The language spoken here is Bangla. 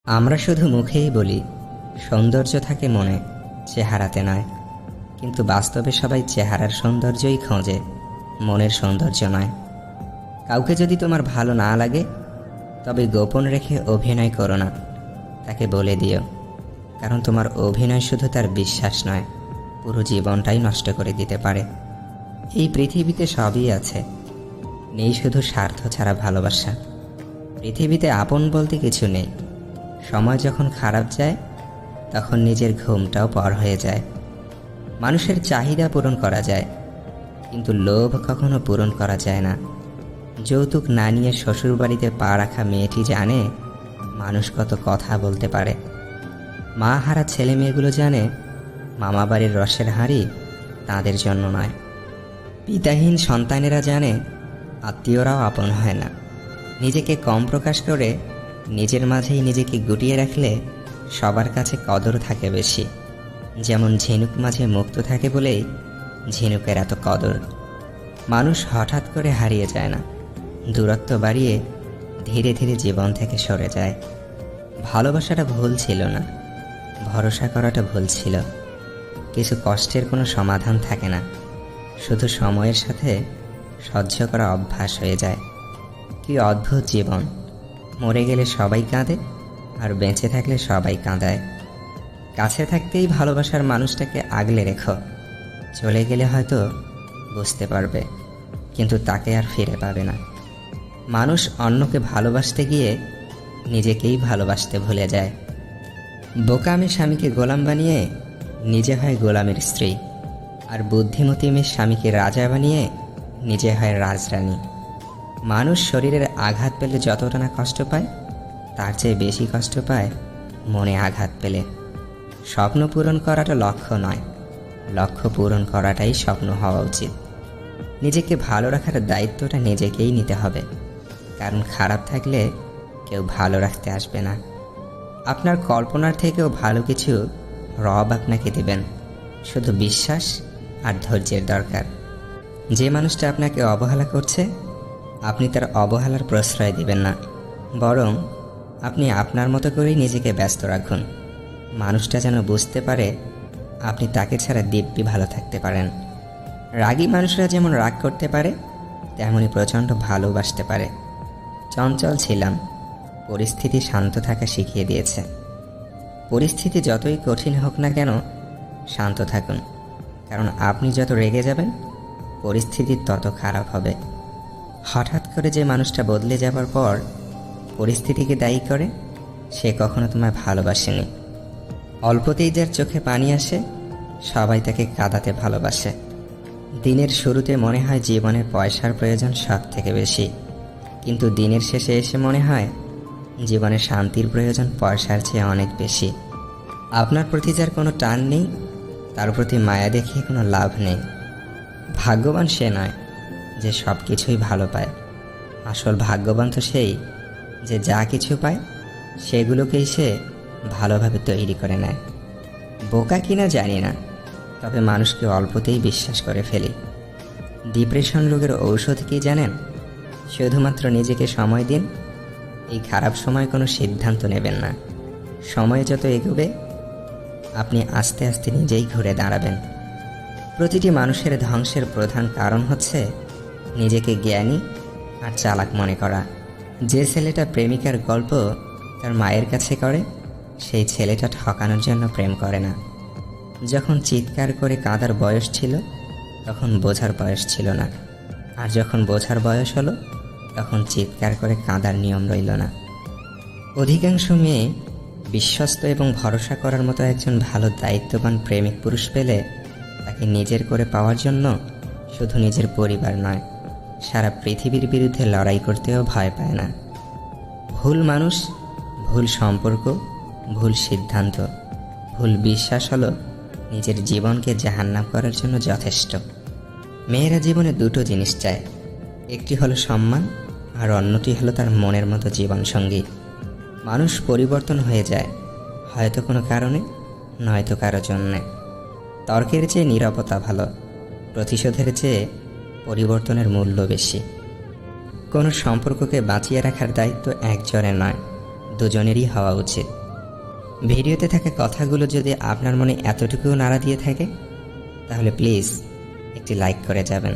আমরা শুধু মুখেই বলি সৌন্দর্য থাকে মনে, চেহারাতে নয়। কিন্তু বাস্তবে সবাই চেহারার সৌন্দর্যই খোঁজে, মনের সৌন্দর্য নয়। কাউকে যদি তোমার ভালো না লাগে, তবে গোপন রেখে অভিনয় করো না, তাকে বলে দিও। কারণ তোমার অভিনয় শুধু তার বিশ্বাস নয়, পুরো জীবনটাই নষ্ট করে দিতে পারে। এই পৃথিবীতে সবই আছে, নেই শুধু স্বার্থ ছাড়া ভালোবাসা। পৃথিবীতে আপন বলতে কিছু নেই। সময় যখন খারাপ যায়, তখন নিজের ঘুমটাও পর হয়ে যায়। মানুষের চাহিদা পূরণ করা যায়, কিন্তু লোভ কখনো পূরণ করা যায় না। যৌতুক না নিয়ে শ্বশুরবাড়িতে পা রাখা মেয়েটি জানে মানুষ কত কথা বলতে পারে। মা হারা ছেলে মেয়েগুলো জানে মামাবাড়ির রসের হাঁড়ি তাদের জন্য নয়। পিতাহীন সন্তানেরা জানে আত্মীয়রাও আপন হয় না। নিজেকে কম প্রকাশ করে নিজের মাঝেই নিজেকে গুটিয়ে রাখলে সবার কাছে কদর থাকে বেশি। যেমন ঝিনুক মাঝে মুক্ত থাকে বলেই ঝিনুকের এত কদর। মানুষ হঠাৎ করে হারিয়ে যায় না, দূরত্ব বাড়িয়ে ধীরে ধীরে জীবন থেকে সরে যায়। ভালোবাসাটা ভুল ছিল না, ভরসা করাটা ভুল ছিল। কিছু কষ্টের কোনো সমাধান থাকে না, শুধু সময়ের সাথে সহ্য করা অভ্যাস হয়ে যায়। কি অদ্ভুত জীবন! মরে গেলে সবাই কাঁদে, আর বেঁচে থাকলে সবাই কাঁদায়। কাছে থাকতেই ভালোবাসার মানুষটাকে আগলে রেখো। চলে গেলে হয়তো বুঝতে পারবে, কিন্তু তাকে আর ফিরে পাবে না। মানুষ অন্যকে ভালোবাসতে গিয়ে নিজেকেই ভালোবাসতে ভুলে যায়। বোকামি স্বামীকে গোলাম বানিয়ে নিজে হয় গোলামের স্ত্রী, আর বুদ্ধিমতী মেয়ে স্বামীকে রাজা বানিয়ে নিজে হয় রাজরানী। মানুষ শরীরের আঘাত পেলে যতটা না কষ্ট পায়, তার চেয়ে বেশি কষ্ট পায় মনে আঘাত পেলে। স্বপ্ন পূরণ করাটা লক্ষ্য নয়, লক্ষ্য পূরণ করাটাই স্বপ্ন হওয়া উচিত। নিজেকে ভালো রাখার দায়িত্বটা নিজেকেই নিতে হবে, কারণ খারাপ থাকলে কেউ ভালো রাখতে আসবে না। আপনার কল্পনার থেকেও ভালো কিছু রব আপনাকে দেবেন, শুধু বিশ্বাস আর ধৈর্যের দরকার। যে মানুষটা আপনাকে অবহেলা করছে, আপনি তার অবহেলার প্রশ্রয় দিবেন না, বরং আপনি আপনার মতো করেই নিজেকে ব্যস্ত রাখুন। মানুষটা যেন বুঝতে পারে আপনি তাকে ছাড়া দিব্যি ভালো থাকতে পারেন। রাগী মানুষরা যেমন রাগ করতে পারে, তেমনই প্রচণ্ড ভালোবাসতে পারে। চঞ্চল ছিলাম, পরিস্থিতি শান্ত থাকা শিখিয়ে দিয়েছে। পরিস্থিতি যতই কঠিন হোক না কেন, শান্ত থাকুন, কারণ আপনি যত রেগে যাবেন, পরিস্থিতি তত খারাপ হবে। হঠাৎ করে যে মানুষটা বদলে যাবার পর পরিস্থিতিকে দায়ী করে, সে কখনো তোমায় ভালোবাসেনি। অল্পতেই যার চোখে পানি আসে, সবাই তাকে কাঁদাতে ভালোবাসে। দিনের শুরুতে মনে হয় জীবনে পয়সার প্রয়োজন সব থেকে বেশি, কিন্তু দিনের শেষে এসে মনে হয় জীবনে শান্তির প্রয়োজন পয়সার চেয়ে অনেক বেশি। আপনার প্রতি যার কোনো টান নেই, তার প্রতি মায়া দেখিয়ে কোনো লাভ নেই। ভাগ্যবান সে নয় যে সব কিছুই ভালো পায়, আসল ভাগ্যবান তো সেই যে যা কিছু পায় সেগুলোকেই সে ভালোভাবে তৈরি করে নেয়। বোকা কিনা জানি না, তবে মানুষকে অল্পতেই বিশ্বাস করে ফেলি। ডিপ্রেশন রোগের ঔষধ কি জানেন? শুধুমাত্র নিজেকে সময় দিন। এই খারাপ সময় কোনো সিদ্ধান্ত নেবেন না। সময় যত এগোবে, আপনি আস্তে আস্তে নিজেই ঘুরে দাঁড়াবেন। প্রতিটি মানুষের ধ্বংসের প্রধান কারণ হচ্ছে নিজেকে জ্ঞানী আর চালাক মনে করা। যে ছেলেটা প্রেমিকার গল্প তার মায়ের কাছে করে, সেই ছেলেটা ঠকানোর জন্য প্রেম করে না। যখন চিৎকার করে কাঁদার বয়স ছিল, তখন বোঝার বয়স ছিল না। আর যখন বোঝার বয়স হলো, তখন চিৎকার করে কাঁদার নিয়ম রইল না। অধিকাংশ মেয়ে বিশ্বস্ত এবং ভরসা করার মতো একজন ভালো দায়িত্ববান প্রেমিক পুরুষ পেলে তাকে নিজের করে পাওয়ার জন্য শুধু নিজের পরিবার নয়, সারা পৃথিবীর বিরুদ্ধে লড়াই করতেও ভয় পায় না। ভুল মানুষ, ভুল সম্পর্ক, ভুল সিদ্ধান্ত, ভুল বিশ্বাস হলো নিজের জীবনকে জাহান্নাম করার জন্য যথেষ্ট। মেয়েরা জীবনে দুটো জিনিস চায়, একটি হলো সম্মান, আর অন্যটি হলো তার মনের মতো জীবনসঙ্গী। মানুষ পরিবর্তন হয়ে যায়, হয়তো কোনো কারণে, নয়তো কারো জন্যে। তর্কের চেয়ে নীরবতা ভালো, প্রতিশোধের চেয়ে পরিবর্তনের মূল্য বেশি। কোনো সম্পর্ককে বাঁচিয়ে রাখার দায়িত্ব একজনের নয়, দুজনেরই হওয়া উচিত। ভিডিওতে থাকা কথাগুলো যদি আপনার মনে এতটুকুও নাড়া দিয়ে থাকে তাহলে প্লিজ একটি লাইক করে যাবেন।